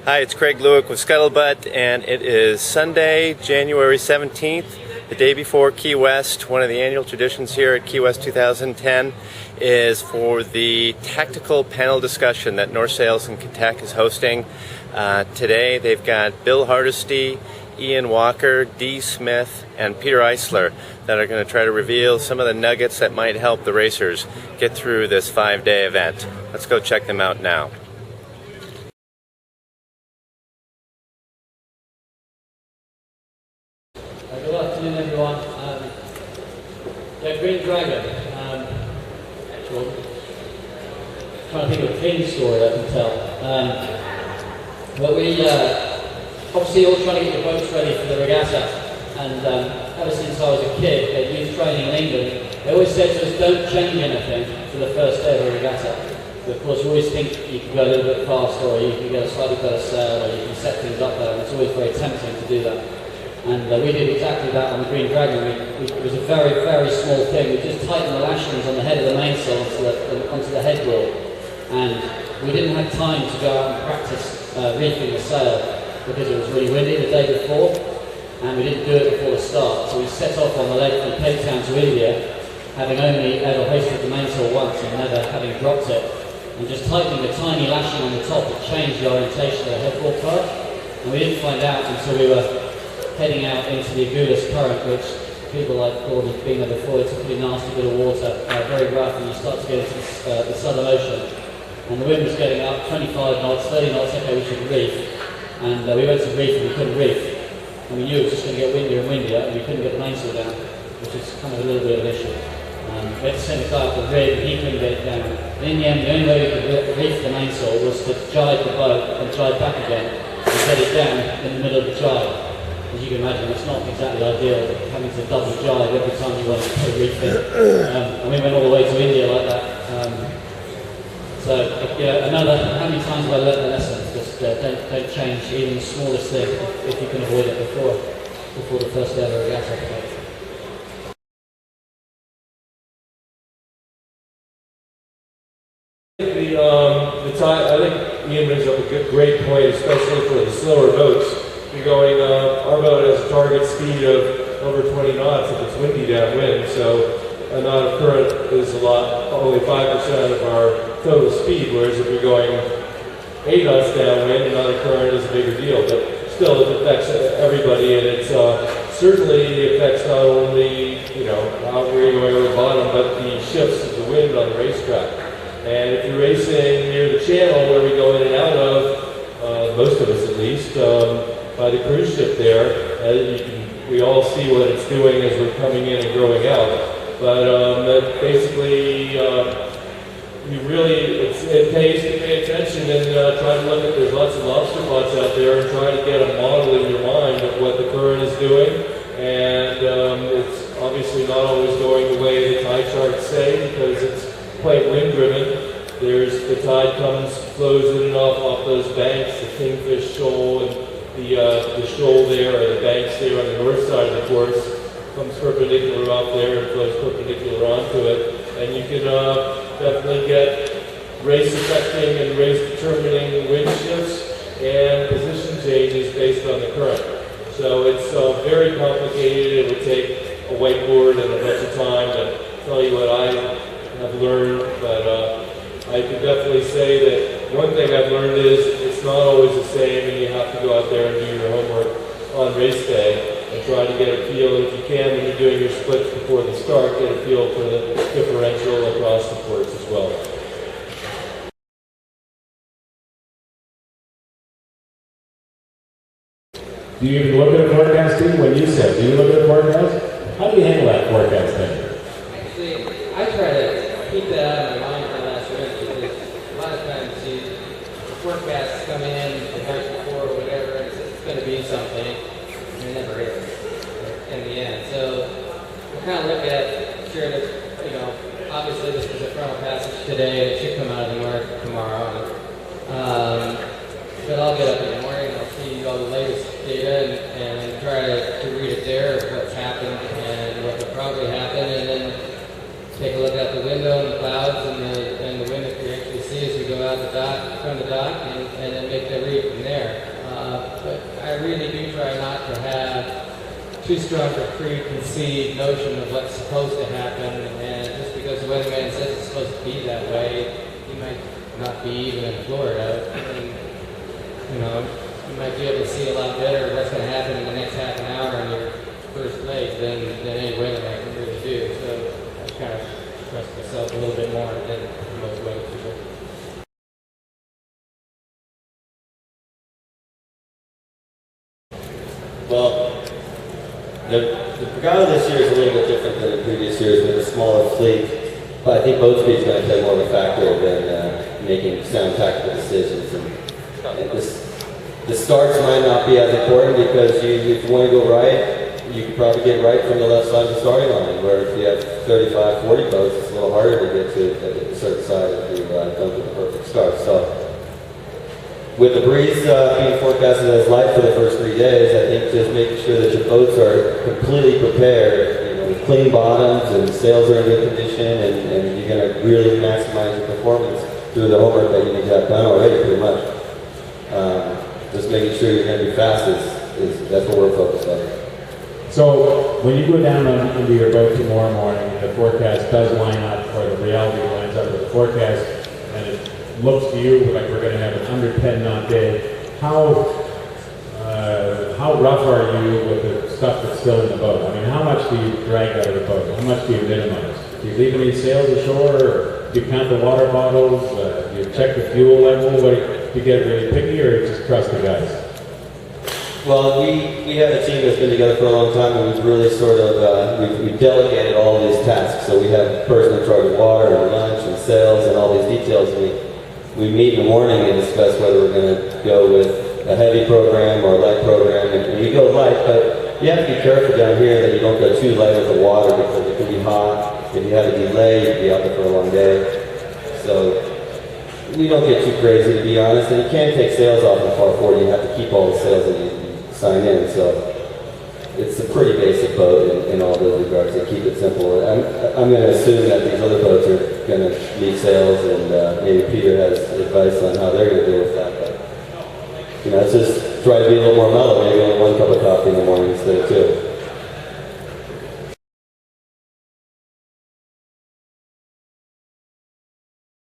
Hi, it's Craig Lewick with Scuttlebutt, and it is Sunday, January 17th, the day before Key West. One of the annual traditions here at Key West 2010 is for the tactical panel discussion that North Sales and Katek is hosting. Today they've got Bill Hardesty, Ian Walker, Dee Smith, and Peter Eisler that are going to try to reveal some of the nuggets that might help the racers get through this 5-day event. Let's go check them out now. Good afternoon, everyone. Green Dragon. Trying to think of a clean story I can tell. But we obviously all trying to get the boats ready for the regatta. And ever since I was a kid, at youth training in England, they always said to us, don't change anything for the first day of a regatta. But of course, you always think you can go a little bit faster, or you can get a slightly better sail, or you can set things up better. And it's always very tempting to do that. And we did exactly that on the Green Dragon. It was a very, very small thing. We just tightened the lashings on the head of the mainsail onto the head wheel. And we didn't have time to go out and practice reefing the sail because it was really windy the day before. And we didn't do it before the start. So we set off on the leg from Cape Town to India, having only ever hoisted the mainsail once and never having dropped it. And just tightening the tiny lashing on the top, it changed the orientation of the headboard part. And we didn't find out until we were heading out into the Agulhas current, which people like Gordon have been there before. It's a pretty nasty bit of water, very rough, and you start to get into the Southern Ocean. And the wind was getting up, 25 knots, 30 knots, okay, we should reef. And we went to reef and we couldn't reef. And we knew it was just going to get windier and windier, and we couldn't get the mainsail down, which is kind of a little bit of an issue. We had to send the guy up the rig, and he couldn't get it down. And in the end, the only way we could reef the mainsail was to jibe the boat and jibe back again, and get it down in the middle of the jibe. As you can imagine, it's not exactly ideal having to double jibe every time you want to put a reef in. And we went all the way to India like that. How many times have I learned the lesson? Just don't change even the smallest thing if you can avoid it before the first day of a regatta. I think Ian brings up a great point, especially for the slower boats. You're going, our boat has a target speed of over 20 knots if it's windy downwind, so a knot of current is only 5% of our total speed, whereas if you're going 8 knots downwind, a knot of current is a bigger deal. But still, it affects everybody, and it certainly affects not only, how we're going over the bottom, but the shifts of the wind on the racetrack. And if you're racing near the channel where we go in and out of, most of us at least, by the cruise ship there, we all see what it's doing as we're coming in and growing out. But basically, it pays to pay attention and try to look at, there's lots of lobster pots out there, and try to get a model in your mind of what the current is doing. And it's obviously not always going the way the tide charts say, because it's quite wind driven. The tide flows in and off those banks, the Kingfish Shoal, and the shoal there, or the banks there on the north side of the course, comes perpendicular off there and flows perpendicular onto it. And you can definitely get race affecting and race determining wind shifts and position changes based on the current. So it's very complicated. It would take a whiteboard and a bunch of time to tell you what I have learned, but I can definitely say that one thing I've learned is it's not always the same, and you have to go out there and do your homework on race day and try to get a feel, if you can, when you're doing your splits before the start, get a feel for the differential across the ports as well. Do you even look at a forecasting when you said, do you look at a forecast? How do you handle that forecast thing? Actually, I try to keep that out of my mind for the last event, because a lot of times the forecasts come in the night before or whatever, and it's going to be something, and it never is in the end. So we kind of look at, sure that, obviously this is a frontal passage today, and it should come out of the north tomorrow. But I'll get up in the morning and I'll see all the latest data and try to read it there, what's happened and what will probably happen, and then take a look out the window and the clouds and the wind that we actually see as we go out the dock, from the dock, and then make them they read from there. But I really do try not to have too strong a preconceived notion of what's supposed to happen, and just because the weatherman says it's supposed to be that way, he might not be even in Florida. And, you know, you might be able to see a lot better what's going to happen in the next half an hour on your first leg than any weatherman can really do. So I kind of trust myself a little bit more than most weather people. Well, the Pagano this year is a little bit different than the previous years with a smaller fleet, but I think boat speed is going to play more of a factor than making sound tactical decisions. And the starts might not be as important because if you want to go right, you could probably get right from the left side of the starting line, where if you have 35, 40 boats, it's a little harder to get to a certain side if you don't get the perfect start. So, with the breeze being forecasted as light for the first 3 days, I think just making sure that your boats are completely prepared, you know, with clean bottoms and sails are in good condition, and you're going to really maximize your performance through the homework that you need to have done already, pretty much. Just making sure you're going to be fast that's what we're focused on. So when you go down into your boat tomorrow morning, the forecast does line up, or the reality lines up with the forecast, and it looks to you like we're going to have an under 10 knot day. How rough are you with the stuff that's still in the boat? I mean, how much do you drag out of the boat? How much do you minimize? Do you leave any sails ashore, or do you count the water bottles? Do you check the fuel level? Do you get really picky, or just trust the guys? Well, we have a team that's been together for a long time, and we've really sort of we've delegated all these tasks. So we have a person in charge of water and lunch and sails and all these details. We meet in the morning and discuss whether we're going to go with a heavy program or a light program, and we go light, but you have to be careful down here that you don't go too light with the water because it can be hot. If you have a delay, you can be out there for a long day. So we don't get too crazy, to be honest, and you can't take sails off in par 40. You have to keep all the sails that you sign in, so it's a pretty basic boat in all those regards. They keep it simple. I'm going to assume that these other boats are going to leave sails, and maybe Peter has advice on how they're going to deal with that. But you know, let's just try to be a little more mellow. Maybe only one cup of coffee in the morning instead of two.